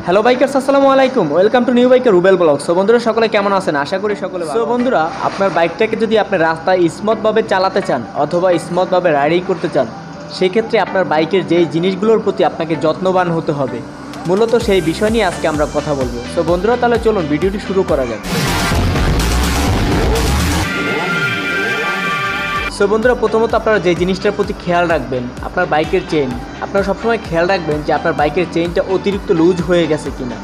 Hello bikers, আসসালামু আলাইকুম। Welcome to new biker Rubel blog. So বন্ধুরা, সকলে কেমন আছেন? আশা করি সকলে ভালো। সো বন্ধুরা, আপনার বাইকটাকে যদি আপনি রাস্তায় স্মুথভাবে চালাতে চান অথবা স্মুথভাবে রাইডিং করতে চান, সেক্ষেত্রে আপনার বাইকের যেই জিনিসগুলোর প্রতি আপনাকে যত্নবান হতে হবে, মূলত সেই বিষয় নিয়ে আজকে আমরা কথা বলবো। সো বন্ধুরা, তাহলে চলুন ভিডিওটি শুরু করা যাক। সো বন্ধুরা, প্রথমত আপনারা যে জিনিসটার প্রতি খেয়াল রাখবেন, আপনার বাইকের চেইন। আপনারা সবসময় খেয়াল রাখবেন যে আপনার বাইকের চেইনটা অতিরিক্ত লুজ হয়ে গেছে কিনা,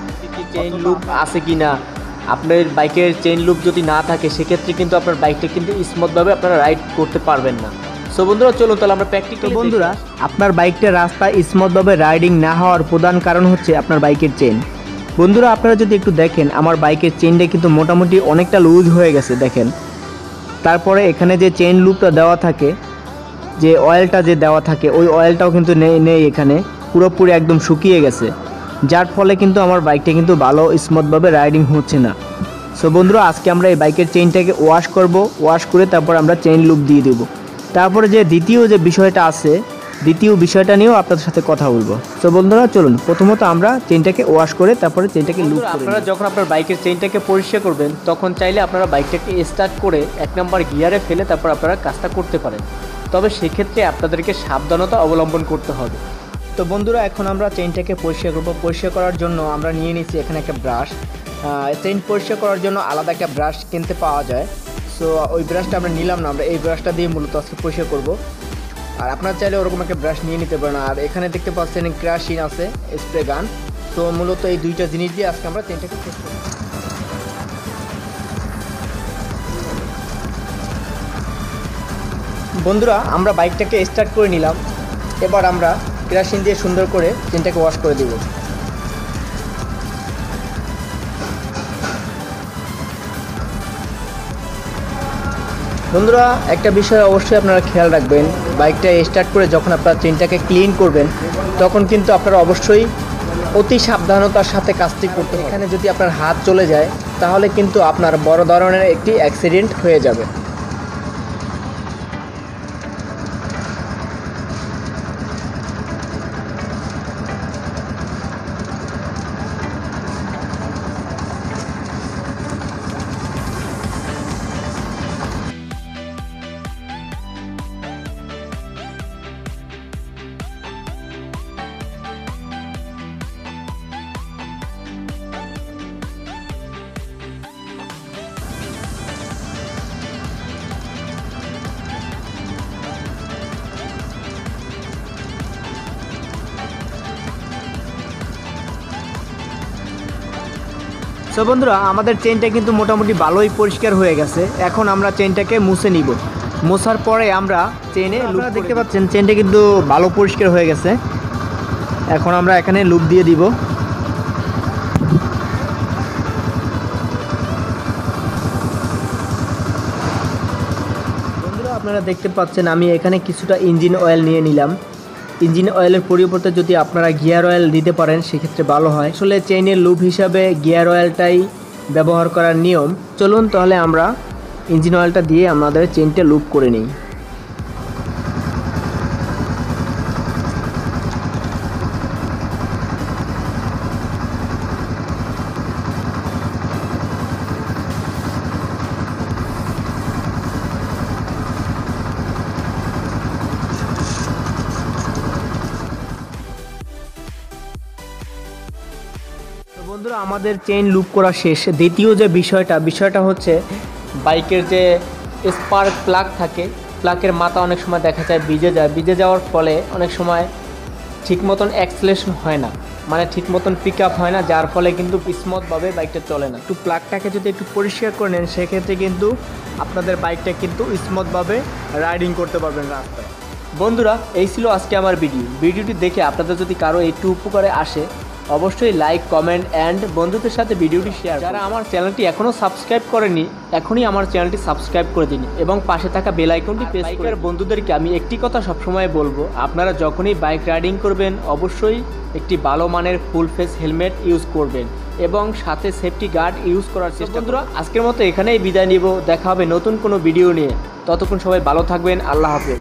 চেইন লুপ আছে কিনা। আপনার বাইকের চেইন লুপ যদি না থাকে, সেক্ষেত্রে কিন্তু আপনার বাইকটা কিন্তু স্মুথভাবে আপনারা রাইড করতে পারবেন না। সো বন্ধুরা, চলুন তাহলে আমরা প্র্যাকটিক্যালি। বন্ধুরা, আপনার বাইকটা রাস্তায় স্মুথভাবে রাইডিং না হওয়ার প্রধান কারণ হচ্ছে আপনার বাইকের চেইন। বন্ধুরা, আপনারা যদি একটু দেখেন, আমার বাইকের চেইনটা কিন্তু মোটামুটি অনেকটা লুজ হয়ে গেছে, দেখেন। তারপরে এখানে যে চেইন লুপটা দেওয়া থাকে, যে অয়েলটা যে দেওয়া থাকে, ওই অয়েলটাও কিন্তু নেই এখানে, পুরোপুরি একদম শুকিয়ে গেছে, যার ফলে কিন্তু আমার বাইকটা কিন্তু ভালো স্মুথভাবে রাইডিং হচ্ছে না। সো বন্ধুরা, আজকে আমরা এই বাইকের চেইনটাকে ওয়াশ করব। ওয়াশ করে তারপর আমরা চেইন লুপ দিয়ে দেবো। তারপরে যে দ্বিতীয় যে বিষয়টা আছে, দ্বিতীয় বিষয়টা নিয়েও আপনাদের সাথে কথা বলবো। সো বন্ধুরা, চলুন প্রথমত আমরা চেইনটাকে ওয়াশ করে তারপরে চেইনটাকে লুপ করে। আপনারা যখন আপনার বাইকের চেইনটাকে পরিষ্কার করবেন, তখন চাইলে আপনারা বাইকটাকে স্টার্ট করে 1 নম্বর গিয়ারে ফেলে তারপর আপনারা কাজটা করতে পারেন। তবে সেক্ষেত্রে আপনাদেরকে সাবধানতা অবলম্বন করতে হবে। তো বন্ধুরা, এখন আমরা চেইনটাকে পরিষ্কার করব। পরিষ্কার করার জন্য আমরা নিয়ে নিচ্ছি এখানে একটা ব্রাশ। চেইন পরিষ্কার করার জন্য আলাদা একটা ব্রাশ কিনতে পাওয়া যায়। সো ওই ব্রাশটা আমরা নিলাম না, আমরা এই ব্রাশটা দিয়ে মূলত আজকে পরিষ্কার করব। আর আপনারা চাইলে ওরকম একটা ব্রাশ নিয়ে নিতে পারেন। আর এখানে দেখতে পাচ্ছেন ক্রাশিন আছে, স্প্রে গান। তো মূলত এই দুইটা জিনিস দিয়ে আজকে আমরা চেইনটাকে পরিষ্কার করব। বন্ধুরা, আমরা বাইকটাকে স্টার্ট করে নিলাম। এবার আমরা কেরাসিন দিয়ে সুন্দর করে চেইনটাকে ওয়াশ করে দিব। বন্ধুরা, একটা বিষয় অবশ্যই আপনারা খেয়াল রাখবেন, বাইকটা স্টার্ট করে যখন আপনারা চেইনটাকে ক্লিন করবেন, তখন কিন্তু আপনারা অবশ্যই অতি সাবধানতার সাথে কাজটি করতে হবে। এখানে যদি আপনার হাত চলে যায়, তাহলে কিন্তু আপনার বড় ধরনের একটি অ্যাক্সিডেন্ট হয়ে যাবে। সো বন্ধুরা, আমাদের চেইনটা কিন্তু মোটামুটি ভালোই পরিষ্কার হয়ে গেছে। এখন আমরা চেইনটাকে মুছে নিব। মোছার পরে আমরা চেইনে লুপ দেখতে পাচ্ছেন, চেইনটা কিন্তু ভালো পরিষ্কার হয়ে গেছে। এখন আমরা এখানে লুপ দিয়ে দিব। বন্ধুরা, আপনারা দেখতে পাচ্ছেন আমি এখানে কিছুটা ইঞ্জিন অয়েল নিয়ে নিলাম। ইঞ্জিন অয়েলের পরিবর্তে যদি আপনারা গিয়ার অয়েল দিতে পারেন, সেক্ষেত্রে ভালো হয়। আসলে চেইনের লুপ হিসাবে গিয়ার অয়েলটাই ব্যবহার করার নিয়ম। চলুন তাহলে আমরা ইঞ্জিন অয়েলটা দিয়ে আমাদের চেইনটা লুপ করে নিই। বন্ধুরা, আমাদের চেইন লুপ করা শেষ। দ্বিতীয় যে বিষয়টা হচ্ছে বাইকের যে স্পার্ক প্লাগ থাকে, প্লাগের মাথা অনেক সময় দেখা যায় ভিজে যাওয়ার ফলে অনেক সময় ঠিক মতন অ্যাক্সেলারেশন হয় না, মানে ঠিক মতন পিক আপ হয় না, যার ফলে কিন্তু স্মুথভাবে বাইকটা চলে না। একটু প্লাগটাকে যদি একটু পরিষ্কার করে নেন, সেক্ষেত্রে কিন্তু আপনাদের বাইকটা কিন্তু স্মুথভাবে রাইডিং করতে পারবেন রাস্তায়। বন্ধুরা, এই ছিল আজকে আমার ভিডিওটি দেখে আপনাদের যদি কারো একটু উপকারে আসে, অবশ্যই লাইক, কমেন্ট অ্যান্ড বন্ধুদের সাথে ভিডিওটি শেয়ার। যারা আমার চ্যানেলটি এখনও সাবস্ক্রাইব করেনি, এখনই আমার চ্যানেলটি সাবস্ক্রাইব করে দিন এবং পাশে থাকা বেল আইকনটি প্রেস করে। বন্ধুদেরকে আমি একটি কথা সবসময় বলবো, আপনারা যখনই বাইক রাইডিং করবেন, অবশ্যই একটি ভালো মানের ফুল ফেস হেলমেট ইউজ করবেন এবং সাথে সেফটি গার্ড ইউজ করার চেষ্টা করবেন। বন্ধুরা, আজকের মতো এখানেই বিদায় নিব। দেখা হবে নতুন কোনো ভিডিও নিয়ে। ততক্ষণ সবাই ভালো থাকবেন। আল্লাহ হাফেজ।